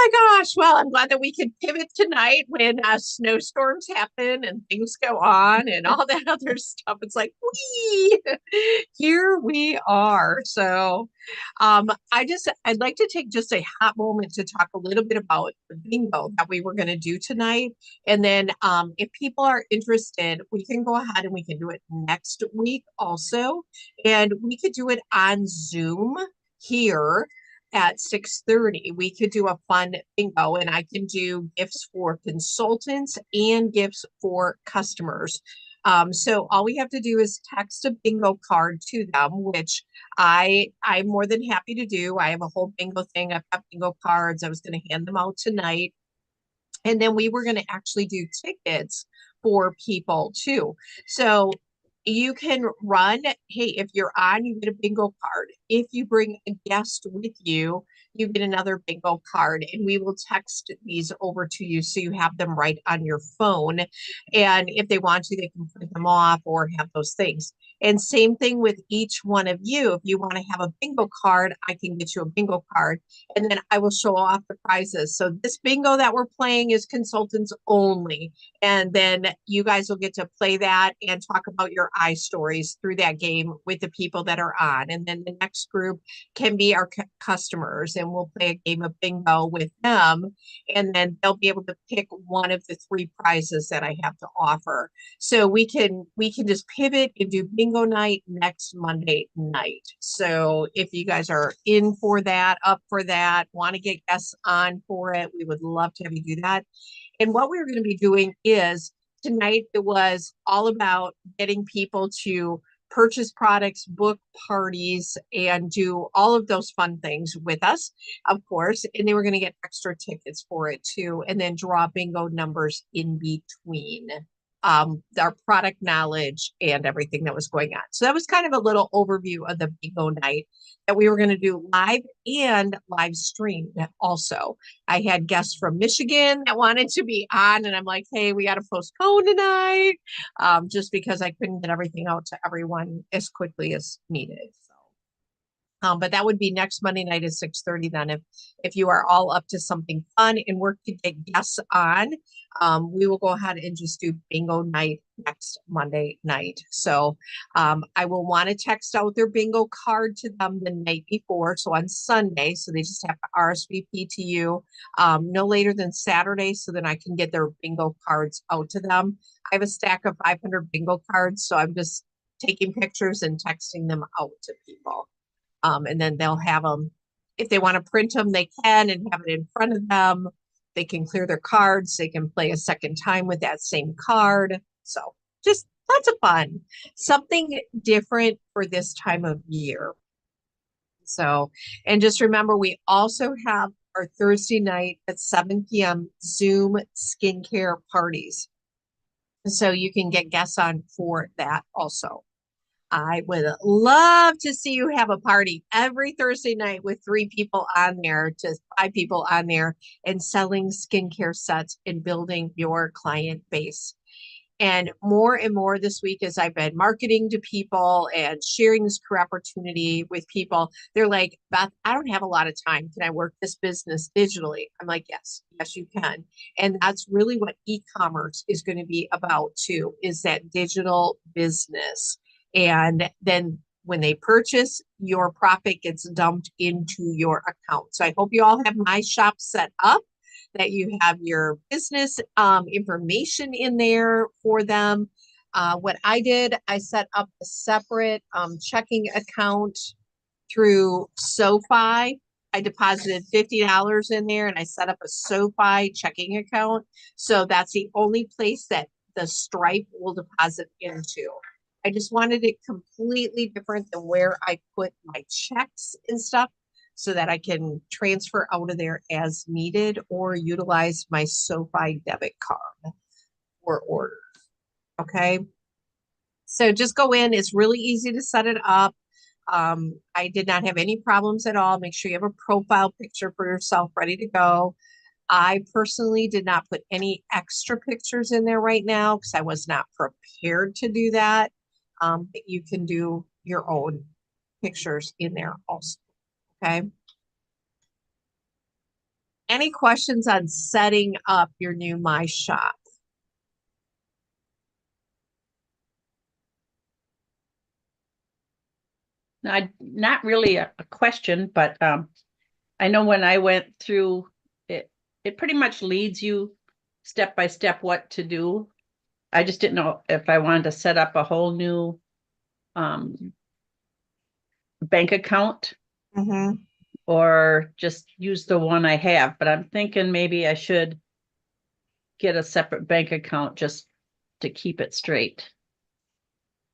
my gosh. Well, I'm glad that we could pivot tonight when snowstorms happen and things go on and all that other stuff. It's like, wee, here we are. So, I'd like to take just a hot moment to talk a little bit about the bingo that we were going to do tonight. And then, if people are interested, we can go ahead and we can do it next week also. And we could do it on Zoom here at 6:30. We could do a fun bingo and I can do gifts for consultants and gifts for customers. So all we have to do is text a bingo card to them, which I'm more than happy to do. I have a whole bingo thing. I've got bingo cards. I was going to hand them out tonight. And then we were going to actually do tickets for people too. So you can run, hey, if you're on, you get a bingo card. If you bring a guest with you, you get another bingo card, and we will text these over to you so you have them right on your phone. And if they want to, they can print them off or have those things. And same thing with each one of you. If you want to have a bingo card, I can get you a bingo card and then I will show off the prizes. So this bingo that we're playing is consultants only. And then you guys will get to play that and talk about your eye stories through that game with the people that are on. And then the next group can be our customers, and we'll play a game of bingo with them. And then they'll be able to pick one of the three prizes that I have to offer. So we can just pivot and do bingo night next Monday night. So if you guys are in for that, up for that, want to get guests on for it, we would love to have you do that. And what we were going to be doing is tonight it was all about getting people to purchase products, book parties, and do all of those fun things with us, of course. And they were going to get extra tickets for it too, and then draw bingo numbers in between our product knowledge and everything that was going on. So that was kind of a little overview of the bingo night that we were going to do live and live streamed also. I had guests from Michigan that wanted to be on, and I'm like, hey, we got to postpone tonight just because I couldn't get everything out to everyone as quickly as needed. So. But that would be next Monday night at 6:30 then if you are all up to something fun and work to get guests on, we will go ahead and just do bingo night next Monday night. So I will want to text out their bingo card to them the night before. So on Sunday, so they just have to RSVP to you no later than Saturday, so then I can get their bingo cards out to them. I have a stack of 500 bingo cards, so I'm just taking pictures and texting them out to people. And then they'll have them, if they want to print them, they can and have it in front of them. They can clear their cards. They can play a second time with that same card. So just lots of fun. Something different for this time of year. So, and just remember, we also have our Thursday night at 7 p.m. Zoom skincare parties. So you can get guests on for that also. I would love to see you have a party every Thursday night with 3 people on there, just 5 people on there, and selling skincare sets and building your client base. And more this week as I've been marketing to people and sharing this career opportunity with people, they're like, Beth, I don't have a lot of time. Can I work this business digitally? I'm like, yes, you can. And that's really what e-commerce is going to be about too, is that digital business. And then when they purchase, your profit gets dumped into your account. So I hope you all have my shop set up, that you have your business information in there for them. What I did, I set up a separate checking account through SoFi. I deposited $50 in there and I set up a SoFi checking account. So that's the only place that the Stripe will deposit into. I just wanted it completely different than where I put my checks and stuff so that I can transfer out of there as needed or utilize my SoFi debit card for orders. Okay. So just go in. It's really easy to set it up. I did not have any problems at all. Make sure you have a profile picture for yourself ready to go. I personally did not put any extra pictures in there right now because I was not prepared to do that. But you can do your own pictures in there also. Okay. Any questions on setting up your new My Shop? Not really a question, but I know when I went through it, it pretty much leads you step by step what to do. I just didn't know if I wanted to set up a whole new um, bank account Mm-hmm. or just use the one I have. But I'm thinking maybe I should get a separate bank account just to keep it straight.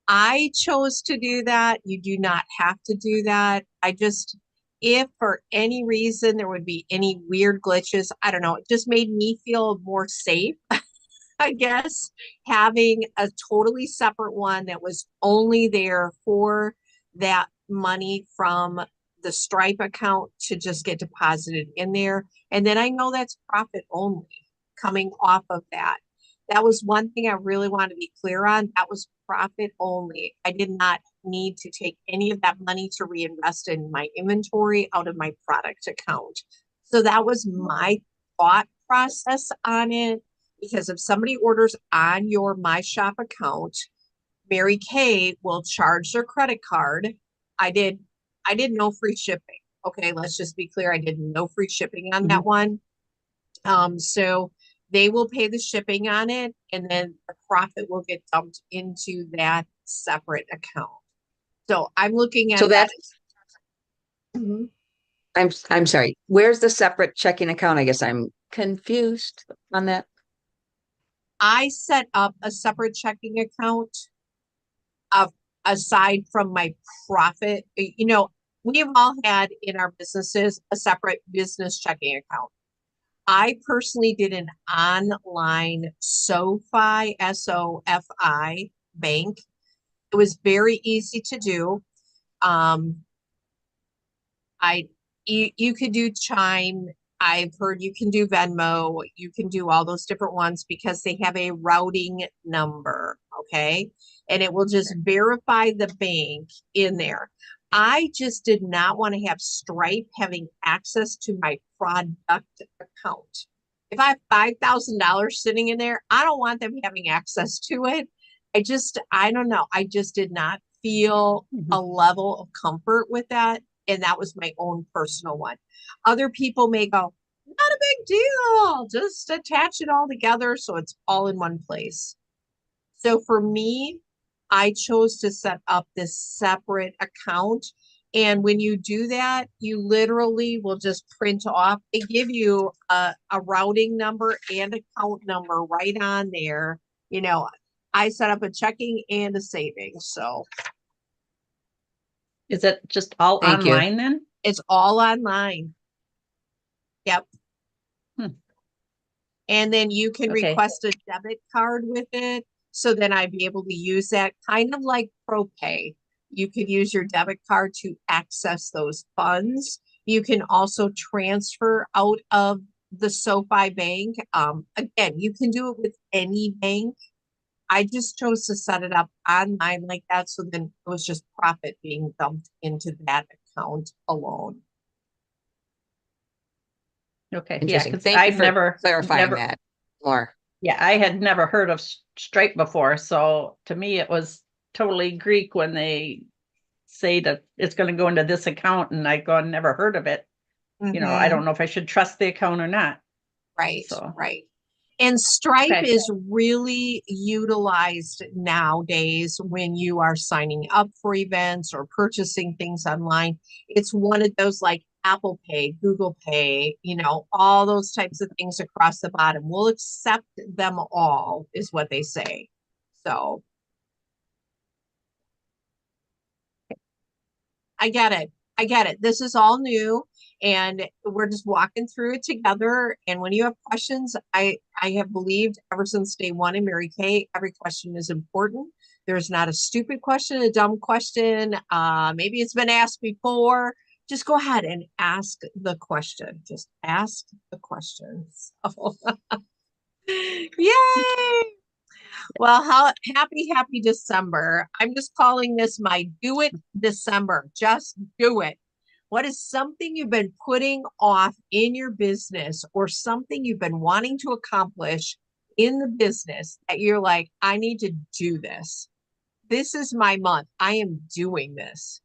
I chose to do that. You do not have to do that. If for any reason there would be any weird glitches, I don't know, it just made me feel more safe, I guess, having a totally separate one that was only there for that money from the Stripe account to just get deposited in there. And then I know that's profit only coming off of that. That was one thing I really wanted to be clear on. That was profit only. I did not need to take any of that money to reinvest in my inventory out of my product account. So that was my thought process on it, because if somebody orders on your My Shop account, Mary Kay will charge their credit card. I did I did no free shipping. Okay, let's just be clear. I did no free shipping on Mhm. that one. So they will pay the shipping on it, and then the profit will get dumped into that separate account. So I'm looking So at that. that's, Mhm. I'm sorry. Where's the separate checking account? I guess I'm confused on that. I set up a separate checking account of aside from my profit. We've all had in our businesses a separate business checking account. I personally did an online SoFi, SoFi bank. It was very easy to do. Um, I you could do Chime. I've heard you can do Venmo. You can do all those different ones because they have a routing number. Okay. And it will just verify the bank in there. I just did not want to have Stripe having access to my product account. If I have $5,000 sitting in there, I don't want them having access to it. I don't know. I just did not feel Mhm. a level of comfort with that. And that was my own personal one. Other people may go, not a big deal. Just attach it all together so it's all in one place. So for me, I chose to set up this separate account. And when you do that, you literally will just print off. They give you a routing number and account number right on there. You know, I set up a checking and a savings. So Is it just all Thank you. online then? it's all online. Yep. Hmm. And then you can Okay. request a debit card with it. So then I'd be able to use that kind of like ProPay. You could use your debit card to access those funds. You can also transfer out of the SoFi bank. Again, you can do it with any bank. I just chose to set it up online like that. So then it was just profit being dumped into that account alone. Okay. Yeah, Interesting. because Thank you I've for never, clarifying never, that more. yeah, I had never heard of Stripe before. So to me, it was totally Greek when they say that it's going to go into this account and I go, "I never heard of it." I Mm-hmm. don't know if I should trust the account or not. Right, So, right. And Stripe okay. is really utilized nowadays when you are signing up for events or purchasing things online. It's one of those like Apple Pay, Google Pay, all those types of things across the bottom. We'll accept them all, is what they say. So I get it. I get it. This is all new and we're just walking through it together. And when you have questions, I have believed ever since day one in Mary Kay, every question is important. There's not a stupid question, a dumb question. Maybe it's been asked before. Just go ahead and ask the question. Just ask the questions. So, yay! Well, happy December. I'm just calling this my do it December. Just do it. What is something you've been putting off in your business or something you've been wanting to accomplish in the business that you're like, I need to do this. This is my month. I am doing this.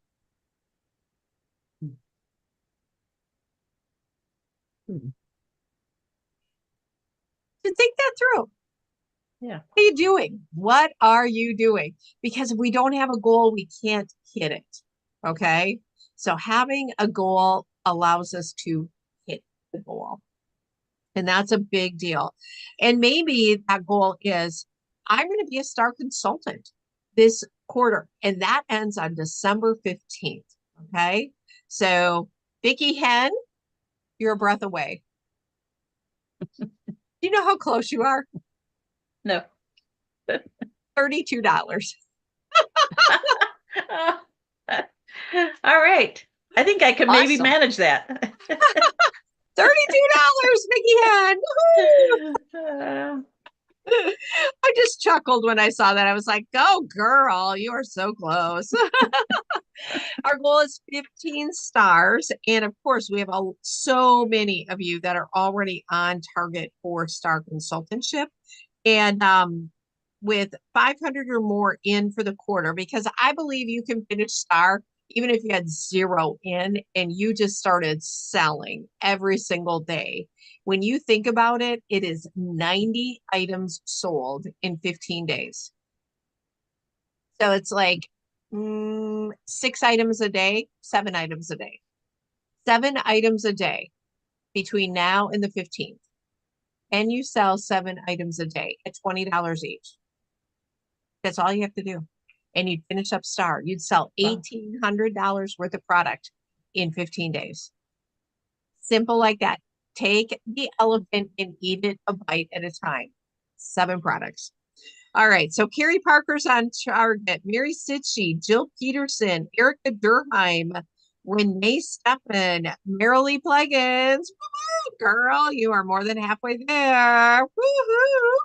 Hmm. So think that through. Yeah. What are you doing? What are you doing? Because if we don't have a goal, we can't hit it. Okay. So having a goal allows us to hit the goal. And that's a big deal. And maybe that goal is I'm going to be a star consultant this quarter, and that ends on December 15th. Okay. So, Vicki Hen, you're a breath away. Do you know how close you are? No. $32. All right. I think I could maybe Awesome. manage that. $32, Vicki Hen. Uh, I just chuckled when I saw that. I was like, go girl, you are so close. Our goal is 15 stars. And of course, we have so many of you that are already on target for star consultantship. And with 500 or more in for the quarter, because I believe you can finish star even if you had 0 in and you just started selling every single day. When you think about it, it is 90 items sold in 15 days. So it's like 6 items a day, 7 items a day, 7 items a day between now and the 15th. And you sell 7 items a day at $20 each. That's all you have to do. And you'd finish up star. You'd sell $1,800 worth of product in 15 days. Simple like that. Take the elephant and eat it a bite at a time. 7 products. All right. So Carrie Parker's on target. Mary Sitchie, Jill Peterson, Erica Durheim, Renee Steffen, Marilee Pleggins. Woo-hoo, girl, you are more than halfway there. Woo-hoo.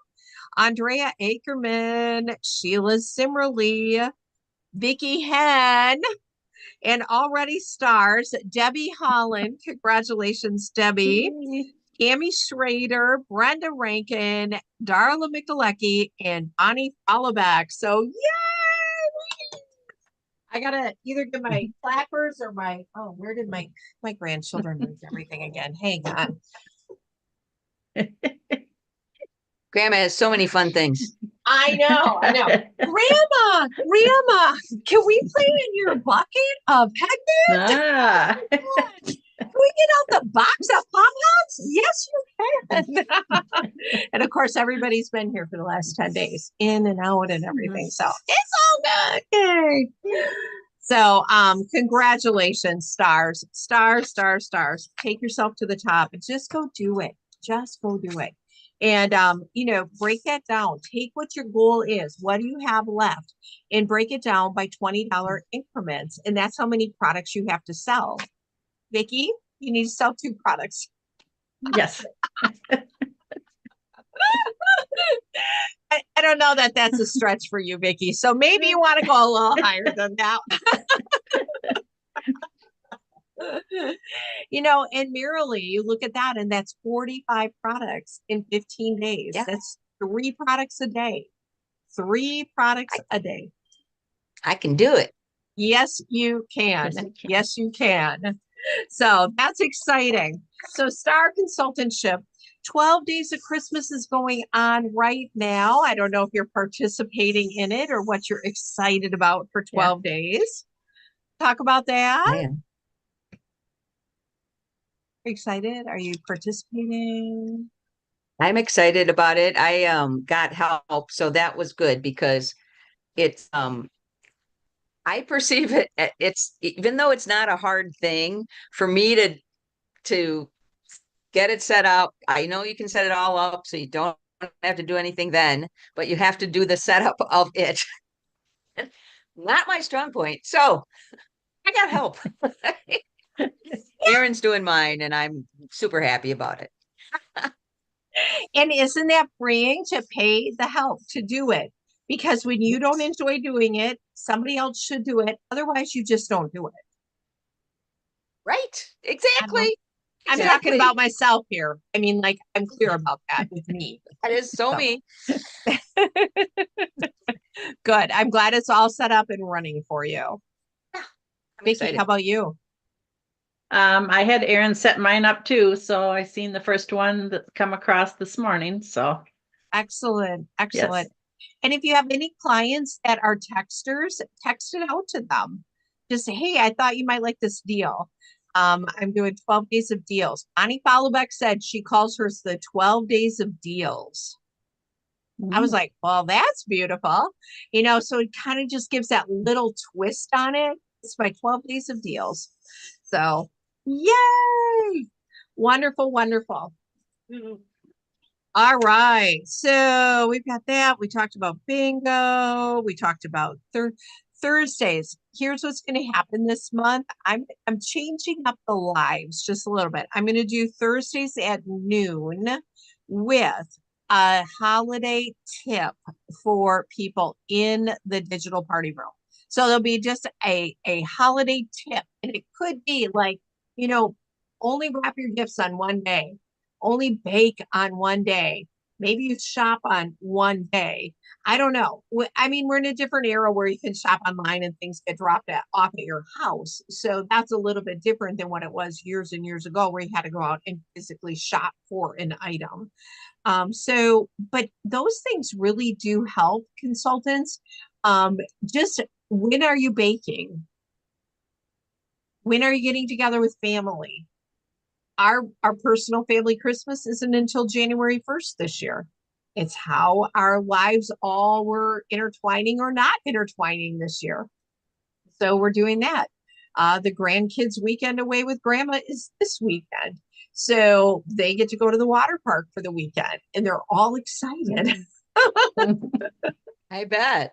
Andrea Ackerman, Sheila Simmerly, Vicki Hen, and already stars, Debbie Holland. Congratulations, Debbie. Tammy Schrader, Brenda Rankin, Darla Mikulecki, and Bonnie Followback. So yay! I gotta either get my clappers or where did my grandchildren move everything again? Hang on. Grandma has so many fun things. I know. Grandma, can we play in your bucket of pegment? Ah. Can we get out the box of pop-ups? Yes, you can. And of course, everybody's been here for the last 10 days, in and out and everything. So it's all good. Yay. So congratulations, stars. Take yourself to the top and just go do it. Just go do it. And break that down. Take what your goal is. What do you have left? And break it down by $20 increments. And that's how many products you have to sell. Vicki, you need to sell 2 products. Yes. I don't know that that's a stretch for you, Vicki. So maybe you want to go a little higher than that. And Marilee, you look at that, and that's 45 products in 15 days. Yeah. That's 3 products a day. 3 products a day. I can do it. Yes, you can. Yes, you can. Yes, you can. So that's exciting. So Star Consultantship, 12 Days of Christmas is going on right now. I don't know if you're participating in it or what you're excited about for 12 days. Talk about that. I am. Excited? Are you participating? I'm excited about it. I got help, so that was good because it's I perceive it's even though it's not a hard thing for me to get it set up. I know you can set it all up so you don't have to do anything then, but you have to do the setup of it. Not my strong point. So I got help. Erin's doing mine and I'm super happy about it. And isn't that freeing to pay the help to do it? Because when you don't enjoy doing it, somebody else should do it. Otherwise, you just don't do it. Right. I'm Exactly. I'm talking Exactly. about myself here. I mean, like, I'm clear about that with me. That is so So. me. Good. I'm glad it's all set up and running for you. Yeah, I'm Vicky, excited. how about you? I had Aaron set mine up too, so I seen the first one that come across this morning. So Excellent. yes. Excellent. And if you have any clients that are texters, text it out to them. Just say, hey, I thought you might like this deal. I'm doing 12 days of deals. Bonnie Followbeck said she calls hers the 12 days of deals. I was Mm. like, well, that's beautiful. So it kind of just gives that little twist on it. It's my 12 days of deals. So, yay! Wonderful, wonderful. All right. So we've got that. We talked about bingo. We talked about Thursdays. Here's what's going to happen this month. I'm changing up the lives just a little bit. I'm going to do Thursdays at noon with a holiday tip for people in the digital party room. So there'll be just a holiday tip, and it could be like, only wrap your gifts on one day, only bake on one day. Maybe you shop on one day. I don't know. I mean, we're in a different era where you can shop online and things get dropped off at your house. So that's a little bit different than what it was years and years ago, where you had to go out and physically shop for an item. But those things really do help consultants. Just when are you baking? When are you getting together with family? Our personal family Christmas isn't until January 1st this year. It's how our lives all were intertwining or not intertwining this year. So we're doing that. The grandkids weekend away with grandma is this weekend. So they get to go to the water park for the weekend and they're all excited. I bet.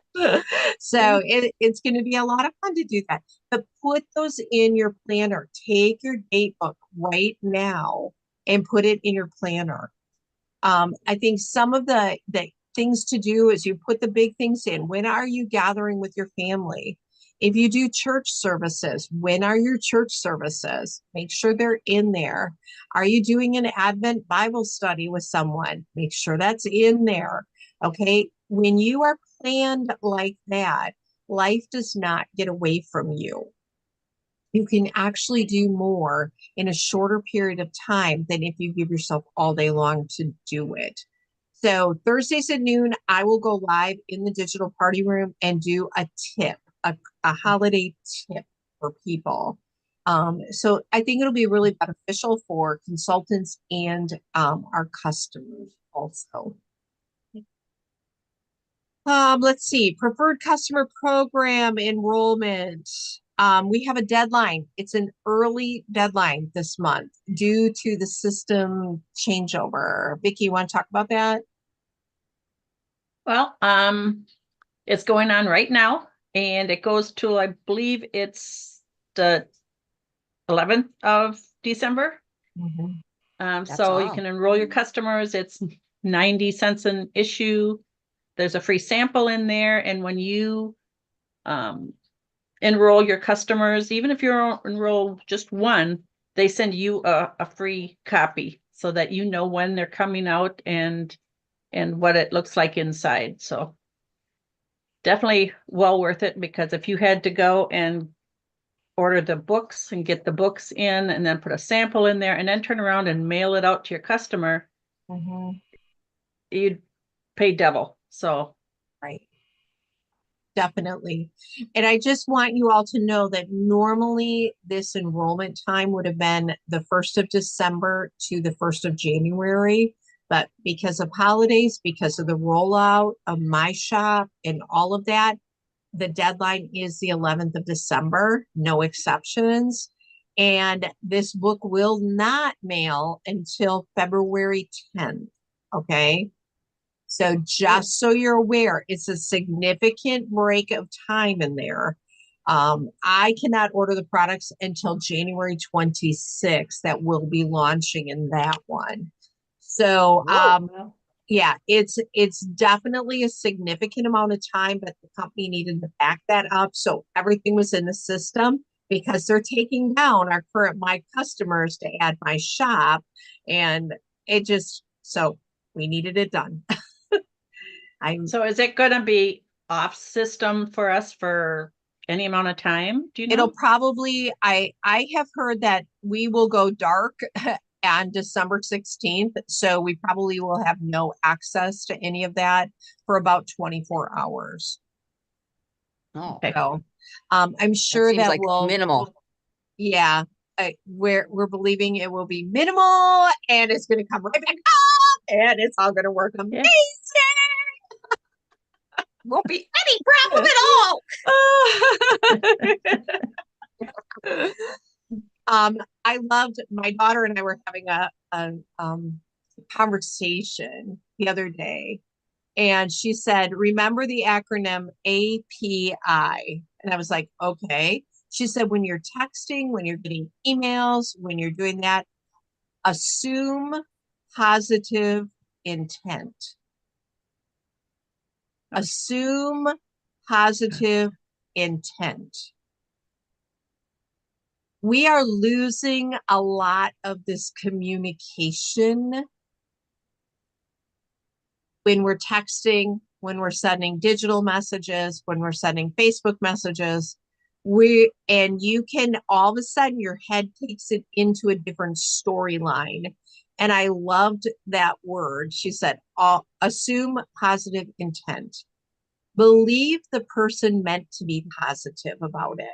So it's going to be a lot of fun to do that. But put those in your planner. Take your date book right now and put it in your planner. I think some of the things to do is you put the big things in. When are you gathering with your family? If you do church services, when are your church services? Make sure they're in there. Are you doing an Advent Bible study with someone? Make sure that's in there. Okay. When you are planned like that, life does not get away from you. You can actually do more in a shorter period of time than if you give yourself all day long to do it. So Thursdays at noon, I will go live in the digital party room and do a tip, a holiday tip for people. So I think it'll be really beneficial for consultants and our customers also. Let's see, preferred customer program enrollment. We have a deadline. It's an early deadline this month due to the system changeover. Vicky, you want to talk about that? Well, it's going on right now, and it goes to, I believe it's the 11th of December. That's So you all. can enroll your customers. It's 90 cents an issue. There's a free sample in there, and when you enroll your customers, even if you enroll just one, they send you a free copy so that you know when they're coming out and what it looks like inside. So definitely well worth it, because if you had to go and order the books and get the books in and then put a sample in there and then turn around and mail it out to your customer, you'd pay double. So Right. Definitely. And I just want you all to know that normally this enrollment time would have been the 1st of December to the 1st of January. But because of holidays, because of the rollout of My Shop and all of that, the deadline is the 11th of December, no exceptions. And this book will not mail until February 10th. Okay. So just so you're aware, it's a significant break of time in there. I cannot order the products until January 26th that will be launching in that one. So yeah, it's definitely a significant amount of time, but the company needed to back that up. So everything was in the system because they're taking down our current My Customers to add My Shop. And so we needed it done. So is it gonna be off system for us for any amount of time? Do you It'll know? probably, I have heard that we will go dark on December 16th. So we probably will have no access to any of that for about 24 hours. Oh, Okay. So I'm that sure seems that like minimal. yeah, we're believing it will be minimal and it's going to come right back up and it's all going to work amazing. Yeah. Won't be any problem at all. I loved, my daughter and I were having a conversation the other day, and she said, "Remember the acronym API?" And I was like, "Okay." She said, "When you're texting, when you're getting emails, when you're doing that, assume positive intent. Assume positive intent." We are losing a lot of this communication when we're texting, when we're sending digital messages, when we're sending Facebook messages. And you can, all of a sudden your head takes it into a different storyline. And I loved that word. She said, assume positive intent. Believe the person meant to be positive about it.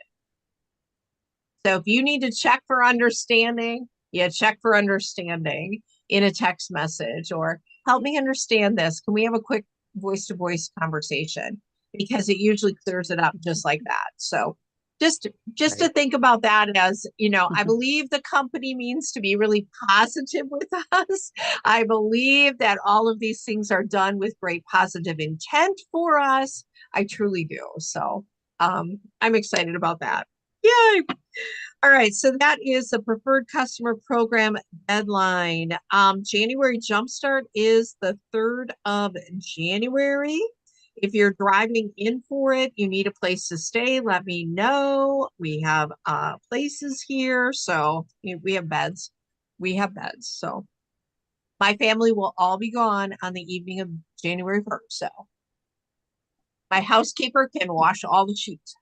So if you need to check for understanding, yeah, check for understanding in a text message, or help me understand this. Can we have a quick voice to voice conversation? Because it usually clears it up just like that. So just to Right. think about that as, I Mhm. believe the company means to be really positive with us. I believe that all of these things are done with great positive intent for us. I truly do. So I'm excited about that. Yay. All right, so that is the preferred customer program deadline. January Jumpstart is the 3rd of January. If you're driving in for it, you need a place to stay, let me know. We have places here, so we have beds. We have beds. So my family will all be gone on the evening of January 1st. So my housekeeper can wash all the sheets.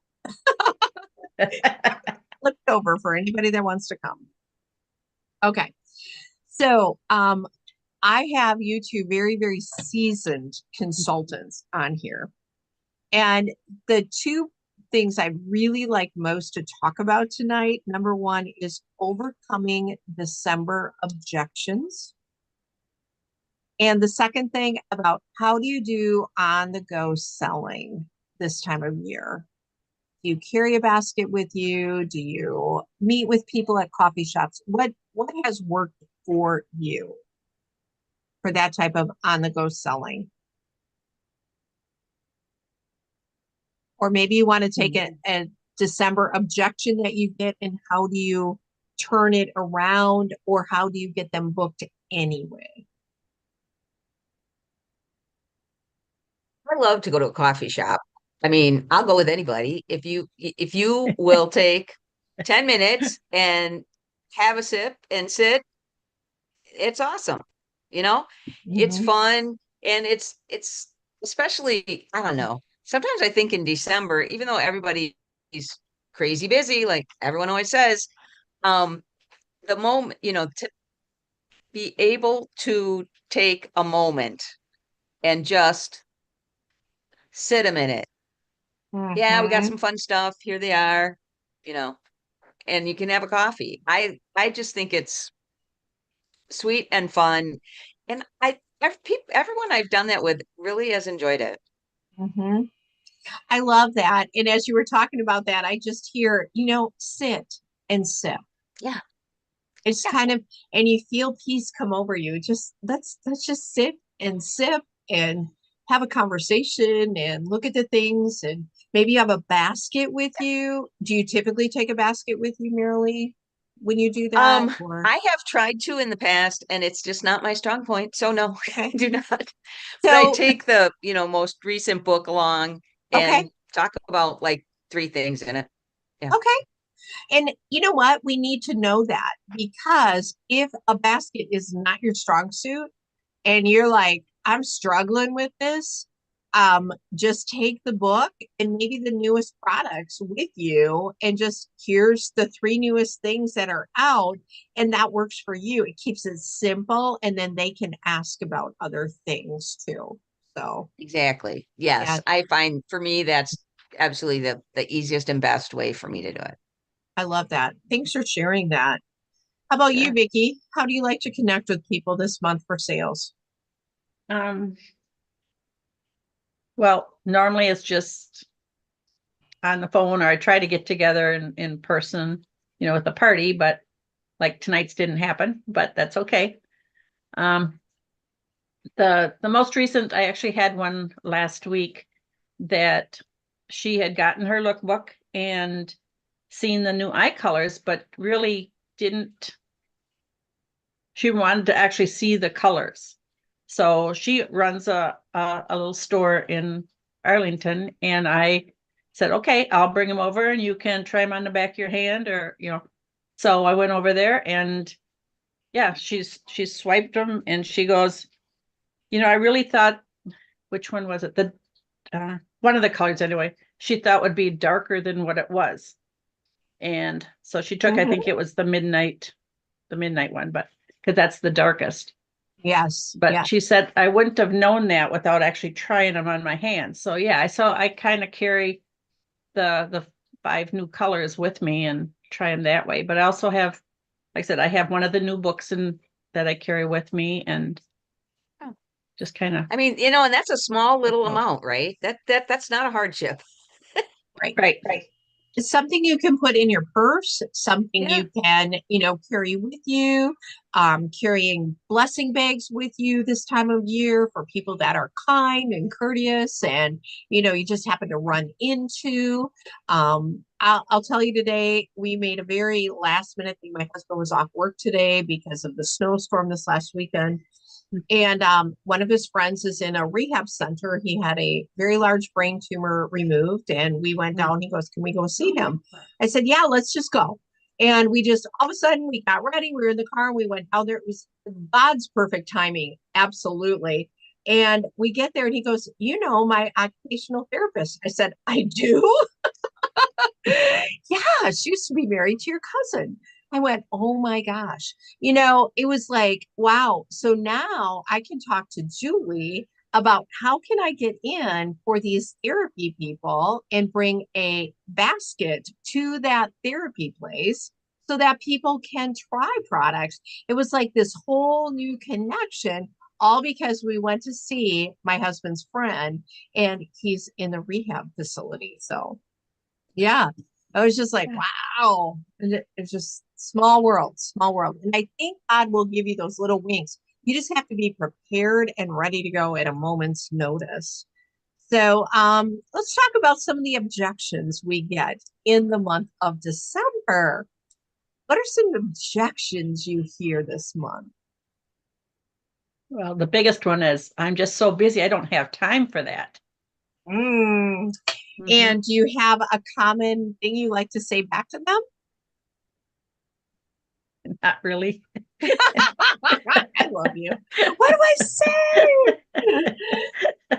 Flipped over for anybody that wants to come. Okay. So I have you two very, very seasoned consultants on here. And the two things I really like most to talk about tonight, number one is overcoming December objections. And the second thing about how do you do on the go selling this time of year? Do you carry a basket with you? Do you meet with people at coffee shops? What has worked for you for that type of on the go selling? Or maybe you want to take a December objection that you get, and how do you turn it around, or how do you get them booked anyway? I love to go to a coffee shop. I mean, I'll go with anybody. If you will take 10 minutes and have a sip and sit, it's awesome. You know, it's Mhm. fun, and it's especially, I don't know. Sometimes I think in December, even though everybody's crazy busy, like everyone always says, um, the moment, to be able to take a moment and just sit a minute. Yeah, we got Mhm. some fun stuff. Here they are, you know, and you can have a coffee. I just think it's sweet and fun. And everyone I've done that with really has enjoyed it. Mhm. I love that. And as you were talking about that, I just hear, sit and sip. Yeah. It's Yeah. kind of, and you feel peace come over you. Just let's just sit and sip and have a conversation and look at the things, and maybe you have a basket with you. Do you typically take a basket with you, Marilee, when you do that? Or I have tried to in the past, and it's just not my strong point. So no, I okay. do not. But I So take the, most recent book along okay, and talk about like three things in it. Yeah. okay. And you know what? We need to know that because if a basket is not your strong suit and you're like, I'm struggling with this, just take the book and maybe the newest products with you and just here's the three newest things that are out and that works for you. It keeps it simple and then they can ask about other things too. So Exactly. yeah, Yes. I find for me, that's absolutely the easiest and best way for me to do it. I love that. Thanks for sharing that. How about you, Sure. Vicky? How do you like to connect with people this month for sales? Um, well, normally it's just on the phone, or I try to get together in person, with a party, but like tonight's didn't happen, but that's okay. Um, the most recent, I actually had one last week that she had gotten her lookbook and seen the new eye colors, but really didn't. She wanted to actually see the colors. So she runs a little store in Arlington, and I said, okay, I'll bring them over and you can try them on the back of your hand, or. So I went over there and yeah, she swiped them and she goes, I really thought, which one was it? The one of the colors anyway, she thought would be darker than what it was. And so she took, I Mhm. think it was the midnight one, but because that's the darkest. Yes, But yeah. she said I wouldn't have known that without actually trying them on my hands. So yeah, I kind of carry the five new colors with me and try them that way. But I also have, like I said, I have one of the new books and that I carry with me and Oh. just kind of I mean, and that's a small little amount, right? That's not a hardship. Right, right. right. It's something you can put in your purse, something Yeah. you can, carry with you, carrying blessing bags with you this time of year for people that are kind and courteous and, you just happen to run into. I'll tell you today, we made a very last minute thing. My husband was off work today because of the snowstorm this last weekend. And one of his friends is in a rehab center. He had a very large brain tumor removed, and we went down. He goes, "Can we go see him?" I said, "Yeah, let's just go." And we just all of a sudden we got ready. We were in the car and we went down there. It was God's perfect timing, absolutely. And we get there, and he goes, "You know my occupational therapist?" I said, "I do." Yeah, she used to be married to your cousin. I went, oh my gosh. It was like, wow. So now I can talk to Julie about how can I get in for these therapy people and bring a basket to that therapy place so that people can try products. It was like this whole new connection, all because we went to see my husband's friend and he's in the rehab facility. So yeah, I was just like, wow. And it's just small world, small world. And I think God will give you those little winks. You just have to be prepared and ready to go at a moment's notice. So let's talk about some of the objections we get in the month of December. What are some objections you hear this month? Well, the biggest one is I'm just so busy, I don't have time for that. Mm. Mhm. And do you have a common thing you like to say back to them? Not really. I love you. What do I say?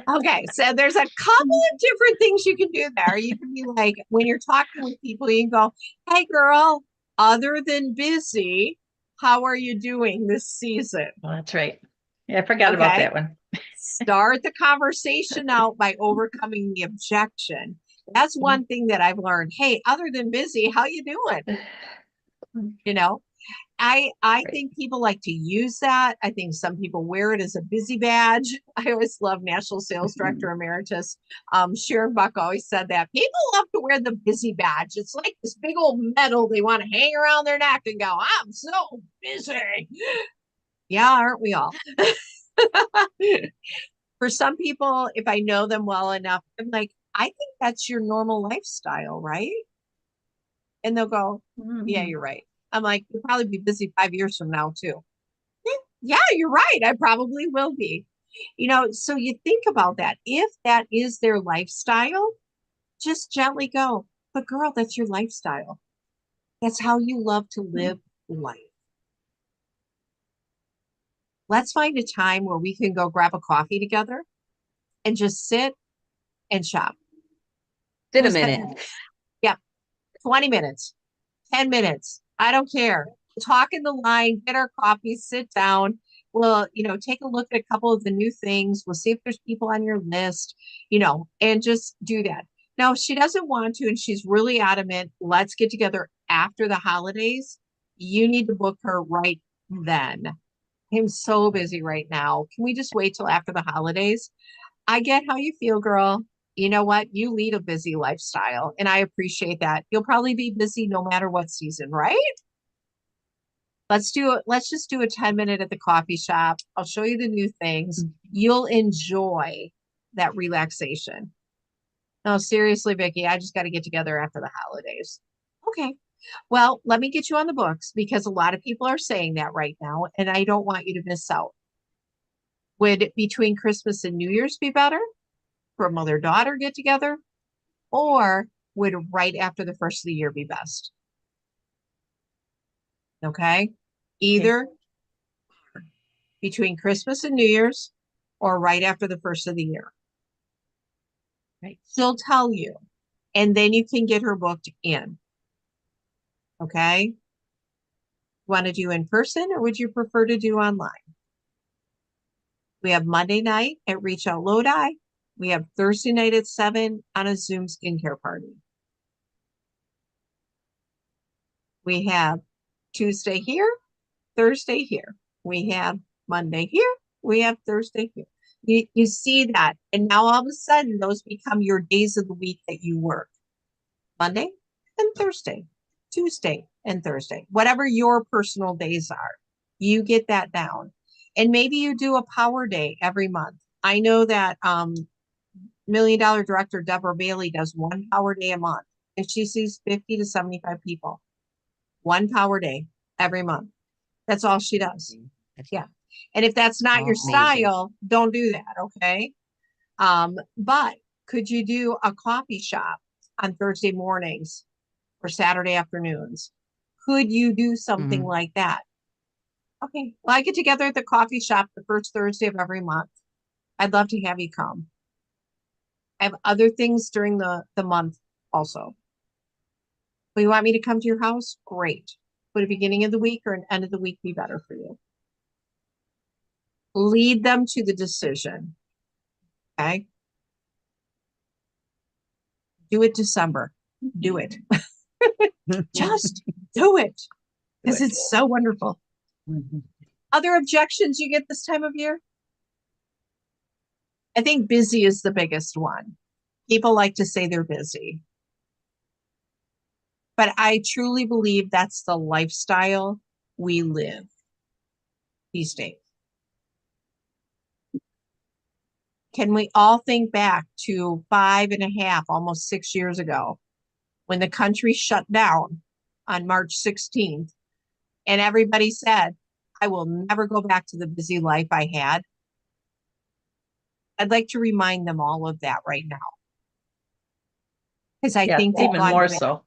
Okay, so there's a couple of different things you can do there. You can be like, when you're talking with people, you can go, hey, girl, other than busy, how are you doing this season? Well, that's right. Yeah, I forgot about Okay, that one. start the conversation out by overcoming the objection. That's one thing that I've learned. Hey, other than busy, how you doing? You know, I Right. think people like to use that. I think some people wear it as a busy badge. I always love National Sales Director Emeritus. Sharon Buck always said that people love to wear the busy badge. It's like this big old medal they want to hang around their neck and go, I'm so busy. Yeah, aren't we all? For some people, if I know them well enough, I'm like, I think that's your normal lifestyle, right? And they'll go, yeah, Mhm. you're right. I'm like, you'll probably be busy 5 years from now, too. Yeah, you're right. I probably will be. So you think about that. If that is their lifestyle, just gently go, but girl, that's your lifestyle. That's how you love to live life. Let's find a time where we can go grab a coffee together and just sit and shop. Did a Who's that? minute. Yep. 20 minutes, 10 minutes. I don't care. Talk in the line, get our coffee, sit down. We'll, take a look at a couple of the new things. We'll see if there's people on your list, and just do that. Now, if she doesn't want to and she's really adamant, let's get together after the holidays. You need to book her right then. I'm so busy right now. Can we just wait till after the holidays? I get how you feel, girl. You know what? You lead a busy lifestyle, and I appreciate that. You'll probably be busy no matter what season, right? Let's do it. Let's just do a 10-minute at the coffee shop. I'll show you the new things. You'll enjoy that relaxation. No, seriously, Vicki, I just got to get together after the holidays. Okay. Well, let me get you on the books because a lot of people are saying that right now, and I don't want you to miss out. Would between Christmas and New Year's be better for a mother-daughter get together, or would right after the first of the year be best? Okay. Either between Christmas and New Year's or right after the first of the year. Right. She'll tell you, and then you can get her booked in. Okay. Want to do in person or would you prefer to do online? We have Monday night at Reach Out Lodi. We have Thursday night at 7 on a Zoom skincare party. We have Tuesday here, Thursday here. We have Monday here. We have Thursday here. You see that. And now all of a sudden, those become your days of the week that you work. Monday and Thursday, Tuesday and Thursday, whatever your personal days are, you get that down. And maybe you do a power day every month. I know that $1 Million Director Deborah Bailey does one power day a month, and she sees 50 to 75 people. One power day every month. That's all she does. Yeah. And if that's not your style, don't do that. Okay. But could you do a coffee shop on Thursday mornings or Saturday afternoons? Could you do something like that? Okay. Well, I get together at the coffee shop the first Thursday of every month. I'd love to have you come. I have other things during the month also. But you want me to come to your house? Great. Would a beginning of the week or an end of the week be better for you? Lead them to the decision. Okay. Do it December. Do it. Just do it. Because it's so wonderful. Other objections you get this time of year? I think busy is the biggest one. People like to say they're busy. But I truly believe that's the lifestyle we live these days. Can we all think back to 5.5, almost 6 years ago, when the country shut down on March 16th, and everybody said, I will never go back to the busy life I had? I'd like to remind them all of that right now. Because I think even more so.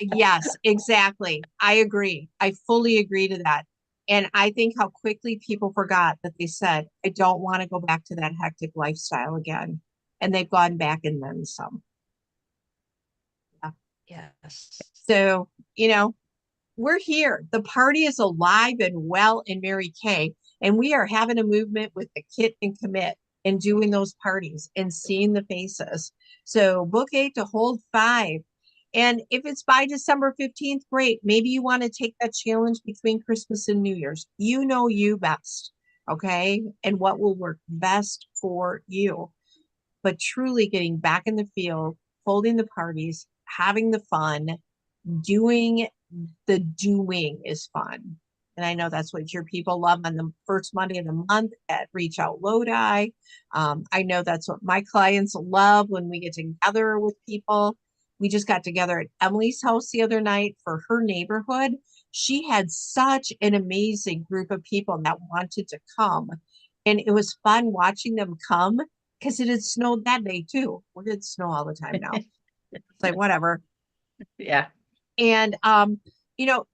Yes, exactly. I agree. I fully agree to that. And I think how quickly people forgot that they said, I don't want to go back to that hectic lifestyle again. And they've gone back and then some. Yeah. Yes. So, we're here. The party is alive and well in Mary Kay. And we are having a movement with the Kit and Commit and doing those parties and seeing the faces. So book 8 to hold 5. And if it's by December 15th, great. Maybe you want to take that challenge between Christmas and New Year's. You know you best, okay? And what will work best for you. But truly getting back in the field, holding the parties, having the fun, doing the doing is fun. And I know that's what your people love on the first Monday of the month at Reach Out Lodi. I know that's what my clients love when we get together with people. We just got together at Emily's house the other night for her neighborhood. She had such an amazing group of people that wanted to come. And it was fun watching them come because it had snowed that day too. We're getting snow all the time now. It's like, whatever. Yeah. And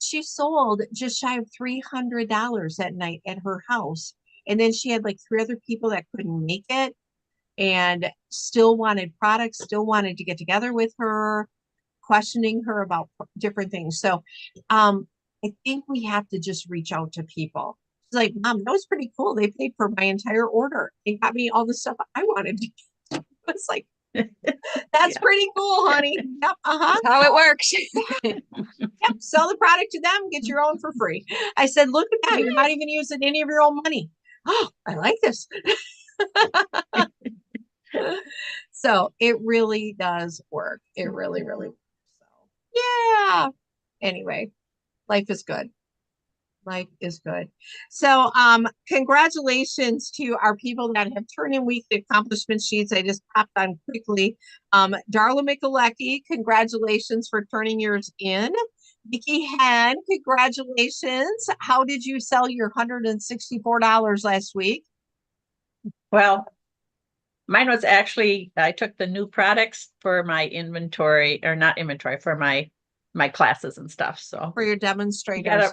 she sold just shy of $300 that night at her house. And then she had like three other people that couldn't make it and still wanted products, still wanted to get together with her, questioning her about different things. So I think we have to just reach out to people. She's like, Mom, that was pretty cool. They paid for my entire order. They got me all the stuff I wanted to get. It's like, that's Yeah. pretty cool, honey. Yep. Uh-huh. That's how it works. Yep. Sell the product to them, get your own for free. I said, look at that. You're not even using any of your own money. Oh, I like this. So it really does work. It really, really works. So yeah. Anyway, life is good. Life is good. So congratulations to our people that have turned in weekly accomplishment sheets. I just popped on quickly. Darla Michalecki, congratulations for turning yours in. Vicki Hen, congratulations. How did you sell your $164 last week? Well, mine was actually, I took the new products for my inventory, or not inventory, for my classes and stuff. So For your you demonstrators.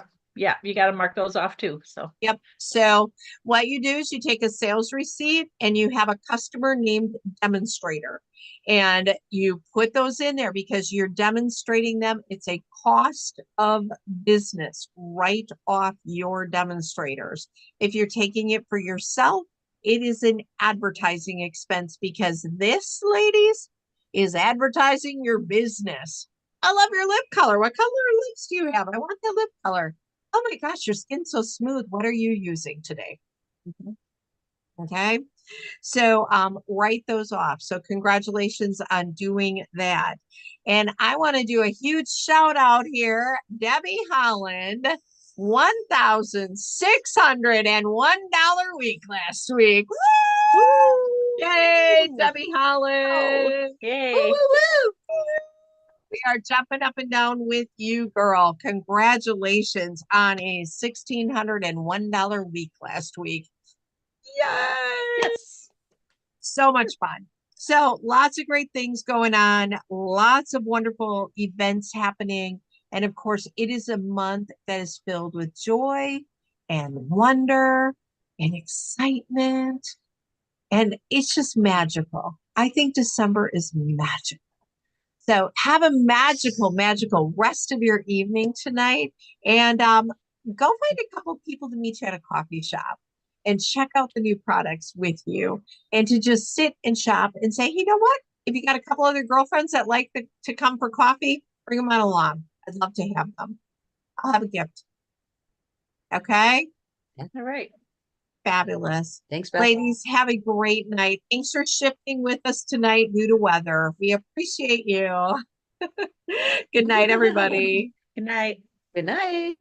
you gotta mark those off too. So Yep. So what you do is you take a sales receipt and you have a customer named demonstrator and you put those in there because you're demonstrating them. It's a cost of business right off your demonstrators. If you're taking it for yourself, it is an advertising expense because this, ladies, is advertising your business. I love your lip color. What color lips do you have? I want that lip color. Oh my gosh, your skin's so smooth. What are you using today? Okay. So write those off. So congratulations on doing that. And I want to do a huge shout out here. Debbie Holland, $1,601 week last week. Woo! Yay, Debbie Holland. yay. Woo, woo, woo. We are jumping up and down with you, girl. Congratulations on a $1,601 week last week. Yay! Yes. So much fun. So lots of great things going on, lots of wonderful events happening. And of course, it is a month that is filled with joy and wonder and excitement. And it's just magical. I think December is magical. So have a magical, magical rest of your evening tonight. And go find a couple of people to meet you at a coffee shop and check out the new products with you and to just sit and shop and say, you know what? If you got a couple other girlfriends that like to come for coffee, bring them on along. I'd love to have them. I'll have a gift. Okay. All right. Fabulous. Thanks, Beth. Ladies, have a great night. Thanks for shifting with us tonight due to weather. We appreciate you. Good night, everybody. Good night. Good night.